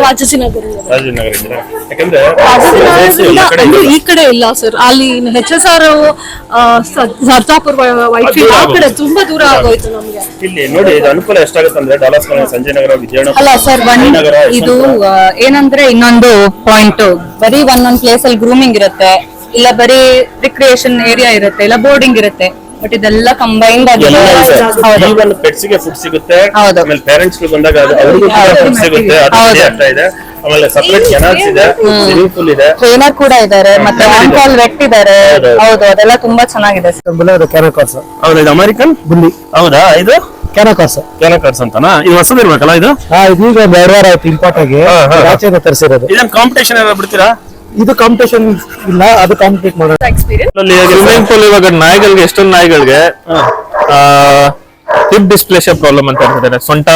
ರಾಜಾಜಿನಗರ ಯಾಕಂದ್ರೆ ಈ ಕಡೆ ಇಲ್ಲ ಸರ್. ಅಲ್ಲಿ HSR ಸರ್ಜಾಪುರ್ ವೈಟ್ಫೀಲ್ಡ್ ಆ ಕಡೆ ತುಂಬಾ ದೂರ ಆಗೋಯ್ತು ನಮ್ಗೆ. ಇಲ್ಲಿ ನೋಡಿ ಇದು ಅನುಕೂಲ ಎಷ್ಟಾಗುತ್ತೆ ಅಂದ್ರೆ ಡಾಲರ್ಸ್ ಸಂಜಯ್ ನಗರ, ವಿಜಯನಗರ ಅಲ್ಲ ಸರ್, ಇದು ಏನಂದ್ರೆ ಇನ್ನೊಂದು ಪಾಯಿಂಟ್, ಬರೀ ಒಂದೊಂದ್ ಪ್ಲೇಸ್ ಅಲ್ಲಿ ಗ್ರೂಮಿಂಗ್ ಇರುತ್ತೆ, ಇಲ್ಲ ಬರೀ ರಿಕ್ರಿಯೇಷನ್ ಏರಿಯಾ ಇರುತ್ತೆ, ಇಲ್ಲ ಬೋರ್ಡಿಂಗ್ ಇರುತ್ತೆ. ಬಟ್ ಇದೆಲ್ಲ ಕಂಬೈನ್ಡ್ ಆಗಿದೆ. ಪೆಟ್ಸ್ ಗೆ ಫುಡ್ ಸಿಗುತ್ತೆ, ಹೌದು. ಆಮೇಲೆ ಪೇರೆಂಟ್ಸ್ ಗಳು ಬಂದಾಗ ಅವ್ರಿಗೂ ಫುಡ್ ಸಿಗುತ್ತೆ. ಅದು ಆಗ್ತಾ ಇದೆ. ಆಮೇಲೆ ಸಪರೇಟ್ ಕೆನಾಲ್ಸ್ ಇದೆ, ಸ್ವಿಮ್ಮಿಂಗ್ ಪೂಲ್ ಇದೆ, ಟ್ರೈನರ್ ಕೂಡ ಇದ್ದಾರೆ, ಮತ್ತೆ ಆನ್ ಕಾಲ್ ವೆಟ್ ಇದ್ದಾರೆ. ಹೌದು, ಅದೆಲ್ಲ ತುಂಬಾ ಚೆನ್ನಾಗಿದೆ ಸರ್. ಕ್ಯಾನಕಾರ್ಸ್. ಹೌದಾ, ಇದು ಅಮೆರಿಕನ್ ಬುಲ್ಲಿ. ಹೌದಾ, ಇದು ಕ್ಯಾನಕಾರ್ಸ್ ಅಂತನಾ? ಇದು ಹೊಸದಿರ್ಬೇಕಲ್ಲ ಇದು? ಇದೀಗ 2 ವಾರ ಆಯ್ತು ಇಂಪಾರ್ಟ್ ಆಗಿ, ಆಚೆಯಿಂದ ತರಿಸಿರೋದು. ಇದನ್ನ ಕಾಂಪಿಟೇಷನ್ ಏನಾದ್ರು ಬಿಡ್ತೀರಾ? ಇದು ಕಾಂಪಿಟೇಷನ್ ಇಲ್ಲ, ಅದು ಕಾಂಪಿಟೇಟ್ ಮಾಡೋದು. ಸ್ವಿಮ್ಮಿಂಗ್ ಪೂಲ್ ಇವಾಗ ನಾಯಿಗಳಿಗೆ, ಎಷ್ಟೊಂದು ನಾಯಿಗಳಿಗೆ ಹಿಪ್ ಡಿಸ್ಪ್ಲೇಷನ್ ಪ್ರಾಬ್ಲಮ್ ಅಂತ ಹೇಳ್ತಾರೆ. ಸೊಂಟ